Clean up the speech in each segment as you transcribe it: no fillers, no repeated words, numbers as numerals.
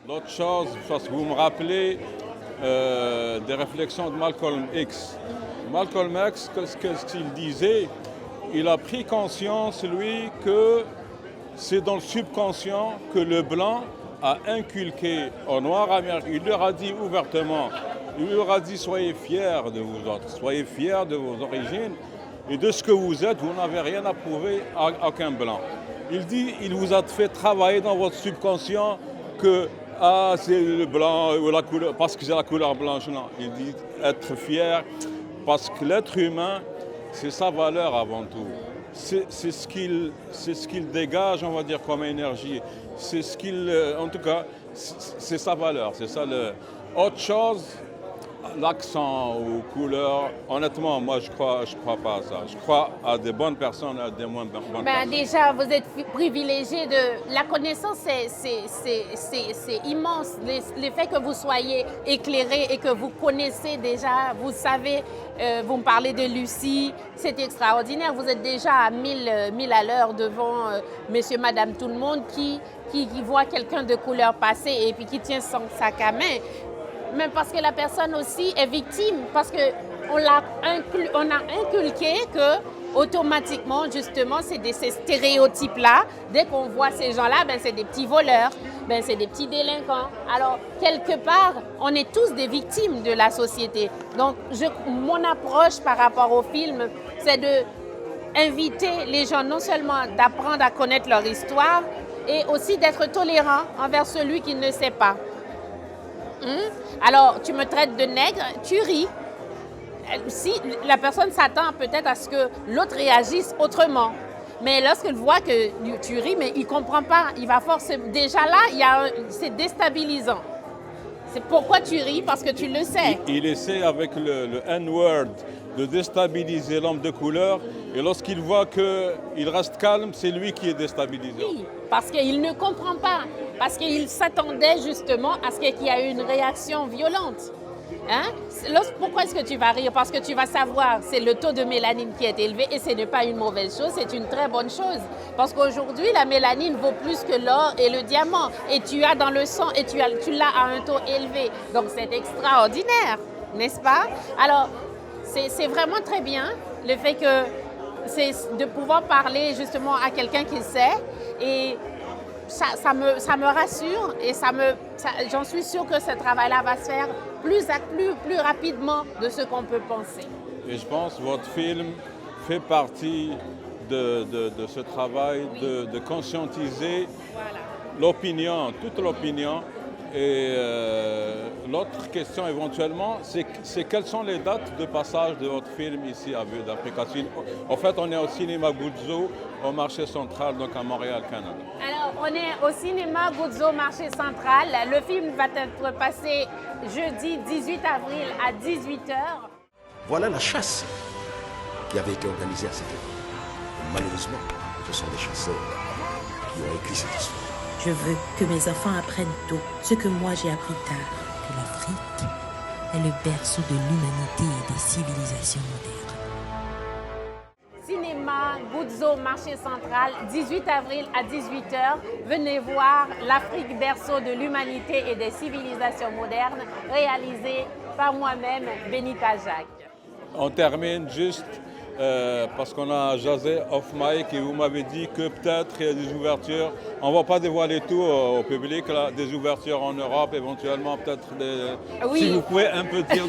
L'autre chose, parce que vous me rappelez des réflexions de Malcolm X. Malcolm X, qu'est-ce qu'il disait? Il a pris conscience, lui, que c'est dans le subconscient que le blanc a inculqué aux Noirs américains. Il leur a dit ouvertement, il leur a dit soyez fiers de vous autres, soyez fiers de vos origines et de ce que vous êtes, vous n'avez rien à prouver à aucun blanc. Il dit, il vous a fait travailler dans votre subconscient que c'est le blanc ou la couleur, parce que c'est la couleur blanche. Non, il dit être fier parce que l'être humain, c'est sa valeur avant tout. C'est ce qu'il dégage, on va dire, comme énergie. C'est ce qu'il, en tout cas, c'est sa valeur. C'est ça le. Autre chose, l'accent ou couleur, honnêtement, moi, je crois pas à ça. Je crois à des bonnes personnes, à des moins bonnes personnes. Déjà, vous êtes privilégié de... La connaissance, c'est immense. Le fait que vous soyez éclairé et que vous connaissez déjà, vous savez, vous me parlez de Lucie, c'est extraordinaire. Vous êtes déjà à 1000 à l'heure devant monsieur, madame, tout le monde qui voit quelqu'un de couleur passer et puis qui tient son sac à main. Même parce que la personne aussi est victime, parce qu'on a inculqué que automatiquement, justement, c'est ces stéréotypes-là. Dès qu'on voit ces gens-là, c'est des petits voleurs, c'est des petits délinquants. Alors, quelque part, on est tous des victimes de la société. Donc, mon approche par rapport au film, c'est d'inviter les gens non seulement d'apprendre à connaître leur histoire, et aussi d'être tolérant envers celui qui ne sait pas. Alors, tu me traites de nègre, tu ris. Si la personne s'attend peut-être à ce que l'autre réagisse autrement. Mais lorsqu'il voit que tu ris, mais il ne comprend pas, il va forcément... Déjà là, c'est déstabilisant. C'est pourquoi tu ris, parce que tu le sais. Il essaie avec le N-word de déstabiliser l'homme de couleur. Et lorsqu'il voit qu'il reste calme, c'est lui qui est déstabilisé. Oui, parce qu'il ne comprend pas. Parce qu'il s'attendait justement à ce qu'il y ait une réaction violente. Pourquoi est-ce que tu vas rire? Parce que tu vas savoir, c'est le taux de mélanine qui est élevé et ce n'est pas une mauvaise chose, c'est une très bonne chose. Parce qu'aujourd'hui, la mélanine vaut plus que l'or et le diamant. Et tu as dans le sang et tu l'as à un taux élevé. Donc c'est extraordinaire, n'est-ce pas? Alors, c'est vraiment très bien le fait que de pouvoir parler justement à quelqu'un qui sait et ça me rassure et j'en suis sûre que ce travail-là va se faire plus rapidement de ce qu'on peut penser. Et je pense que votre film fait partie de ce travail de conscientiser l'opinion, toute l'opinion. Et l'autre question éventuellement, c'est quelles sont les dates de passage de votre film ici à Vue d'Afrique. En fait, on est au cinéma Goudzo, au marché central, donc à Montréal, Canada. Alors, on est au cinéma Goudzo, marché central. Le film va être passé jeudi 18 avril à 18h. Voilà la chasse qui avait été organisée à cette époque. Et malheureusement, ce sont des chasseurs qui ont écrit cette histoire. Je veux que mes enfants apprennent tôt ce que moi j'ai appris tard, que l'Afrique est le berceau de l'humanité et des civilisations modernes. Cinéma Goudzo, marché central, 18 avril à 18h. Venez voir l'Afrique, berceau de l'humanité et des civilisations modernes, réalisé par moi-même, Benita Jacques. On termine juste parce qu'on a jasé off mic et vous m'avez dit que peut-être il y a des ouvertures. On ne va pas dévoiler tout au public, là, des ouvertures en Europe, éventuellement peut-être Oui. Si vous pouvez un peu dire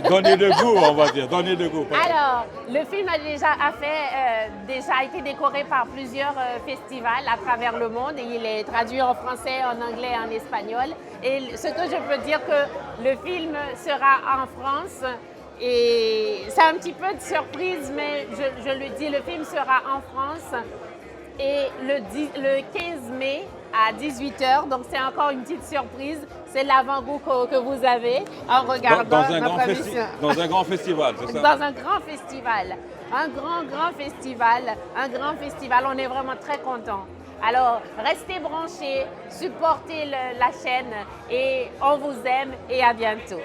donner le goût, on va dire, donner le goût. Alors, le film a déjà été décoré par plusieurs festivals à travers le monde et il est traduit en français, en anglais, en espagnol. Et ce que je peux dire que le film sera en France. Et c'est un petit peu de surprise, mais je le dis, le film sera en France et le 15 mai à 18h, donc c'est encore une petite surprise. C'est l'avant-goût que vous avez en regardant notre émission. Dans un grand festival, c'est ça? Dans un grand festival, un grand festival, on est vraiment très contents. Alors, restez branchés, supportez la chaîne et on vous aime et à bientôt.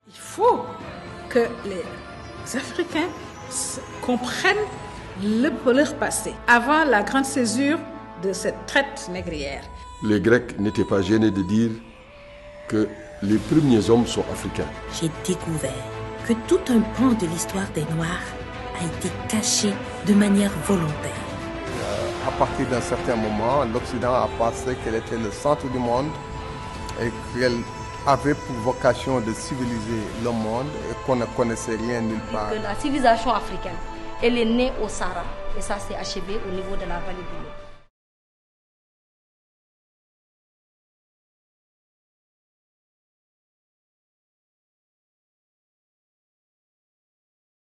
Il faut que les Africains comprennent leur passé avant la grande césure de cette traite négrière. les Grecs n'étaient pas gênés de dire que les premiers hommes sont africains. J'ai découvert que tout un pan de l'histoire des Noirs a été caché de manière volontaire. À partir d'un certain moment, l'Occident a pensé qu'elle était le centre du monde et qu'elle avait pour vocation de civiliser le monde et qu'on ne connaissait rien nulle part. La civilisation africaine, elle est née au Sahara et ça s'est achevé au niveau de la vallée du Nil.